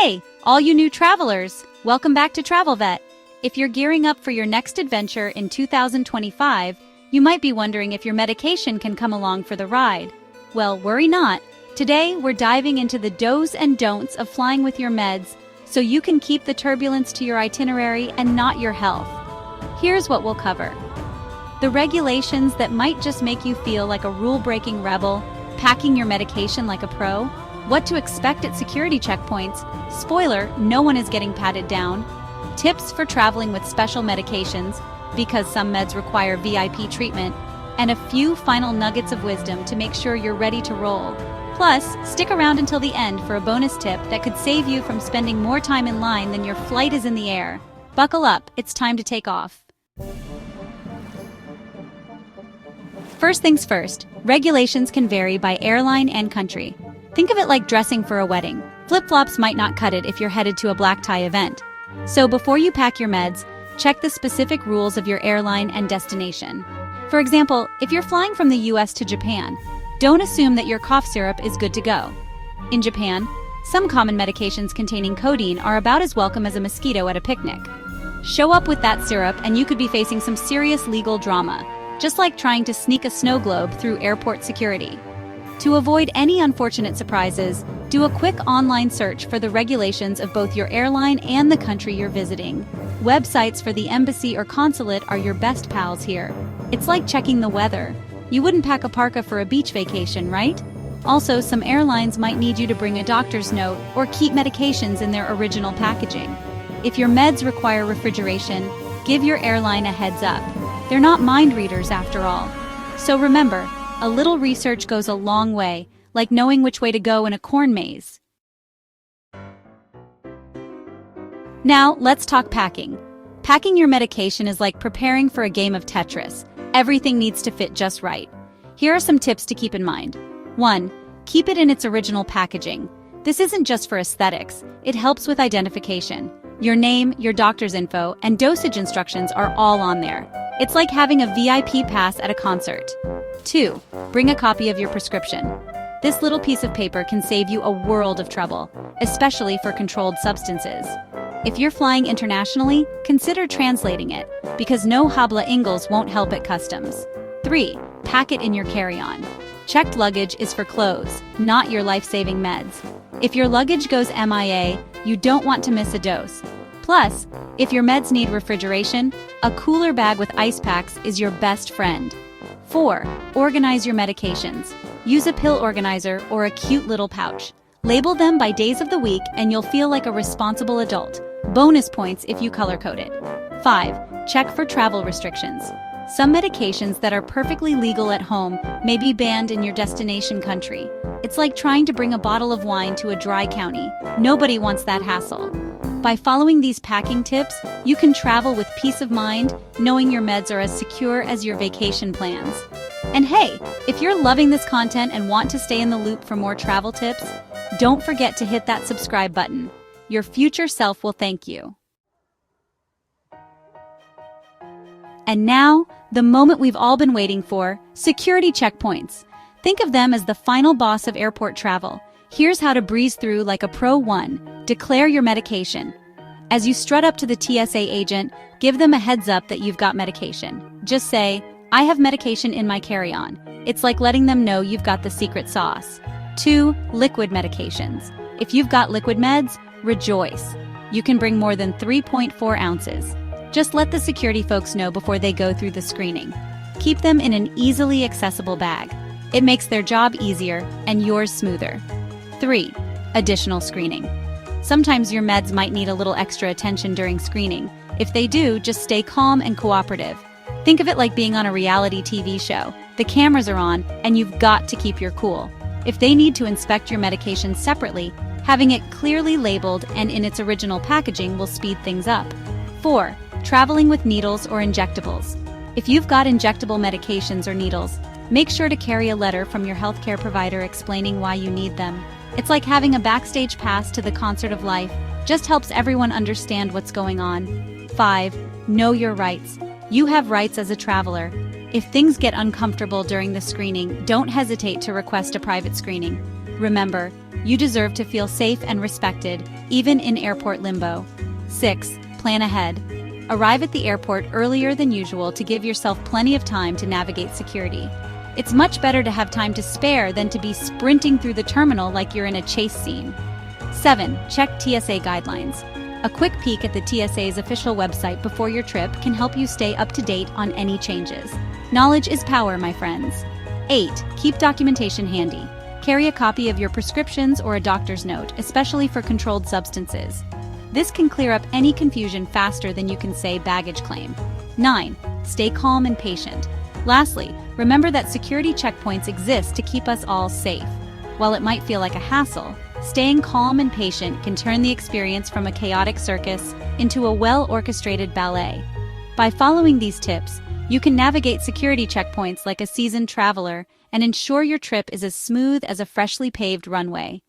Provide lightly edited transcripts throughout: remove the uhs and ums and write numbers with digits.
Hey, all you new travelers, welcome back to TravelVet. If you're gearing up for your next adventure in 2025, you might be wondering if your medication can come along for the ride. Well, worry not. Today, we're diving into the do's and don'ts of flying with your meds so you can keep the turbulence to your itinerary and not your health. Here's what we'll cover. The regulations that might just make you feel like a rule-breaking rebel, packing your medication like a pro, what to expect at security checkpoints, spoiler, no one is getting patted down, tips for traveling with special medications, because some meds require VIP treatment, and a few final nuggets of wisdom to make sure you're ready to roll. Plus, stick around until the end for a bonus tip that could save you from spending more time in line than your flight is in the air. Buckle up, it's time to take off. First things first, regulations can vary by airline and country. Think of it like dressing for a wedding. Flip-flops might not cut it if you're headed to a black tie event. So before you pack your meds, check the specific rules of your airline and destination. For example, if you're flying from the US to Japan, don't assume that your cough syrup is good to go. In Japan, some common medications containing codeine are about as welcome as a mosquito at a picnic. Show up with that syrup and you could be facing some serious legal drama, just like trying to sneak a snow globe through airport security. To avoid any unfortunate surprises, do a quick online search for the regulations of both your airline and the country you're visiting. Websites for the embassy or consulate are your best pals here. It's like checking the weather. You wouldn't pack a parka for a beach vacation, right? Also, some airlines might need you to bring a doctor's note or keep medications in their original packaging. If your meds require refrigeration, give your airline a heads up. They're not mind readers after all. So remember, a little research goes a long way, like knowing which way to go in a corn maze. Now, let's talk packing. Packing your medication is like preparing for a game of Tetris. Everything needs to fit just right. Here are some tips to keep in mind. 1. Keep it in its original packaging. This isn't just for aesthetics, it helps with identification. Your name, your doctor's info, and dosage instructions are all on there. It's like having a VIP pass at a concert. 2. Bring a copy of your prescription. This little piece of paper can save you a world of trouble, especially for controlled substances. If you're flying internationally, consider translating it, because no habla inglés won't help at customs. 3. Pack it in your carry-on. Checked luggage is for clothes, not your life-saving meds. If your luggage goes MIA, you don't want to miss a dose. Plus, if your meds need refrigeration, a cooler bag with ice packs is your best friend. 4. Organize your medications. Use a pill organizer or a cute little pouch. Label them by days of the week and you'll feel like a responsible adult. Bonus points if you color-code it. 5. Check for travel restrictions. Some medications that are perfectly legal at home may be banned in your destination country. It's like trying to bring a bottle of wine to a dry county. Nobody wants that hassle. By following these packing tips, you can travel with peace of mind, knowing your meds are as secure as your vacation plans. And hey, if you're loving this content and want to stay in the loop for more travel tips, don't forget to hit that subscribe button. Your future self will thank you. And now, the moment we've all been waiting for, security checkpoints. Think of them as the final boss of airport travel. Here's how to breeze through like a pro. 1. Declare your medication. As you strut up to the TSA agent, give them a heads up that you've got medication. Just say, I have medication in my carry-on. It's like letting them know you've got the secret sauce. 2. Liquid medications. If you've got liquid meds, rejoice. You can bring more than 3.4 ounces. Just let the security folks know before they go through the screening. Keep them in an easily accessible bag. It makes their job easier and yours smoother. 3. Additional screening. Sometimes your meds might need a little extra attention during screening. If they do, just stay calm and cooperative. Think of it like being on a reality TV show. The cameras are on, and you've got to keep your cool. If they need to inspect your medication separately, having it clearly labeled and in its original packaging will speed things up. 4. Traveling with needles or injectables. If you've got injectable medications or needles, make sure to carry a letter from your healthcare provider explaining why you need them. It's like having a backstage pass to the concert of life. Just helps everyone understand what's going on. 5. Know your rights. You have rights as a traveler. If things get uncomfortable during the screening, don't hesitate to request a private screening. Remember, You deserve to feel safe and respected, even in airport limbo. 6. Plan ahead. Arrive at the airport earlier than usual to give yourself plenty of time to navigate security. It's much better to have time to spare than to be sprinting through the terminal like you're in a chase scene. 7. Check TSA guidelines. A quick peek at the TSA's official website before your trip can help you stay up to date on any changes. Knowledge is power, my friends. 8. Keep documentation handy. Carry a copy of your prescriptions or a doctor's note, especially for controlled substances. This can clear up any confusion faster than you can say baggage claim. 9. Stay calm and patient. Lastly, remember that security checkpoints exist to keep us all safe. While it might feel like a hassle, staying calm and patient can turn the experience from a chaotic circus into a well-orchestrated ballet. By following these tips, you can navigate security checkpoints like a seasoned traveler and ensure your trip is as smooth as a freshly paved runway.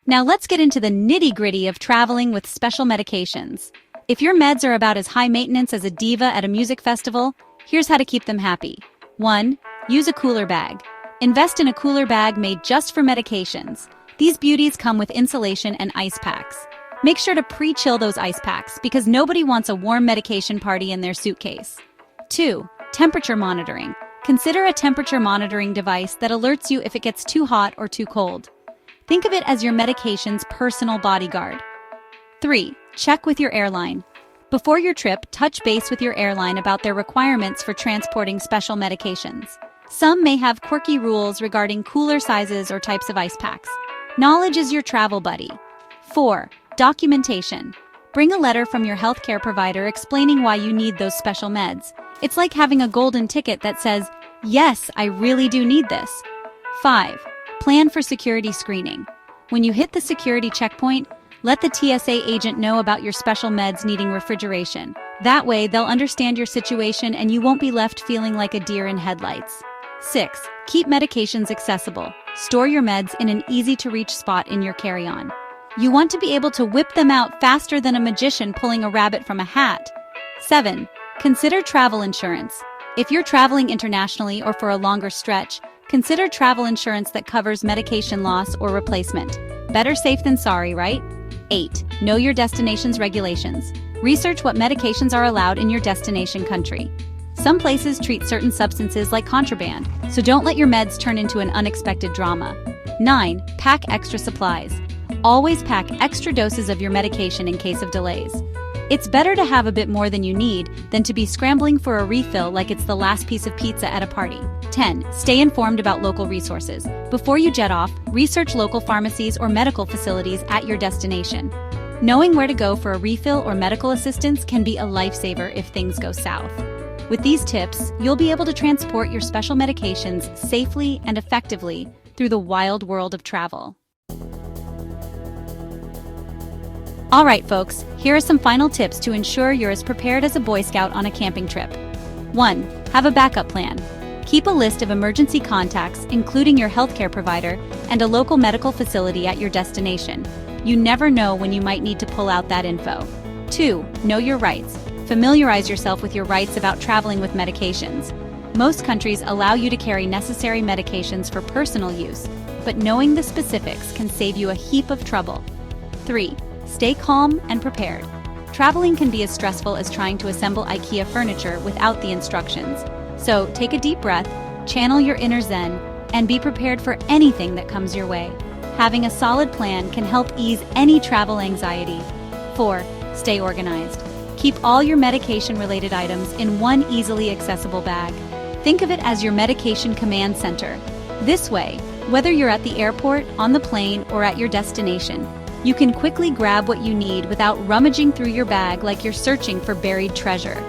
Now let's get into the nitty-gritty of traveling with special medications. If your meds are about as high maintenance as a diva at a music festival, here's how to keep them happy. 1. Use a cooler bag. Invest in a cooler bag made just for medications. These beauties come with insulation and ice packs. Make sure to pre-chill those ice packs because nobody wants a warm medication party in their suitcase. 2. Temperature monitoring. Consider a temperature monitoring device that alerts you if it gets too hot or too cold. Think of it as your medication's personal bodyguard. 3. Check with your airline. Before your trip, touch base with your airline about their requirements for transporting special medications. Some may have quirky rules regarding cooler sizes or types of ice packs. Knowledge is your travel buddy. 4. Documentation. Bring a letter from your healthcare provider explaining why you need those special meds. It's like having a golden ticket that says, "Yes, I really do need this." 5. Plan for security screening. When you hit the security checkpoint, let the TSA agent know about your special meds needing refrigeration. That way, they'll understand your situation and you won't be left feeling like a deer in headlights. 6. Keep medications accessible. Store your meds in an easy-to-reach spot in your carry-on. You want to be able to whip them out faster than a magician pulling a rabbit from a hat. 7. Consider travel insurance. If you're traveling internationally or for a longer stretch, consider travel insurance that covers medication loss or replacement. Better safe than sorry, right? 8. Know your destination's regulations. Research what medications are allowed in your destination country. Some places treat certain substances like contraband, so don't let your meds turn into an unexpected drama. 9. Pack extra supplies. Always pack extra doses of your medication in case of delays. It's better to have a bit more than you need than to be scrambling for a refill like it's the last piece of pizza at a party. 10. Stay informed about local resources. Before you jet off, research local pharmacies or medical facilities at your destination. Knowing where to go for a refill or medical assistance can be a lifesaver if things go south. With these tips, you'll be able to transport your special medications safely and effectively through the wild world of travel. All right, folks, here are some final tips to ensure you're as prepared as a Boy Scout on a camping trip. 1. Have a backup plan. Keep a list of emergency contacts, including your healthcare provider and a local medical facility at your destination. You never know when you might need to pull out that info. 2. Know your rights. Familiarize yourself with your rights about traveling with medications. Most countries allow you to carry necessary medications for personal use, but knowing the specifics can save you a heap of trouble. 3. Stay calm and prepared. Traveling can be as stressful as trying to assemble IKEA furniture without the instructions. So take a deep breath, channel your inner zen, and be prepared for anything that comes your way. Having a solid plan can help ease any travel anxiety. 4. Stay organized. Keep all your medication-related items in one easily accessible bag. Think of it as your medication command center. This way, whether you're at the airport, on the plane, or at your destination, you can quickly grab what you need without rummaging through your bag like you're searching for buried treasure.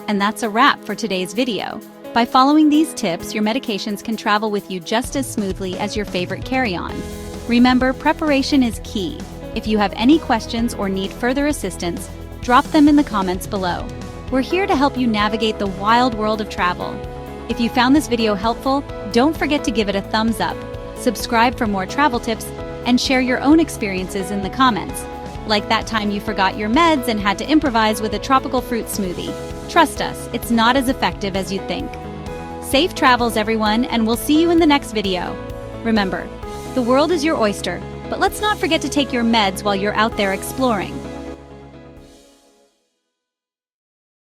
And that's a wrap for today's video. By following these tips, your medications can travel with you just as smoothly as your favorite carry-on. Remember, preparation is key. If you have any questions or need further assistance, drop them in the comments below. We're here to help you navigate the wild world of travel. If you found this video helpful, don't forget to give it a thumbs up, subscribe for more travel tips, and share your own experiences in the comments. Like that time you forgot your meds and had to improvise with a tropical fruit smoothie. Trust us, it's not as effective as you'd think. Safe travels, everyone, and we'll see you in the next video. Remember, the world is your oyster, but let's not forget to take your meds while you're out there exploring.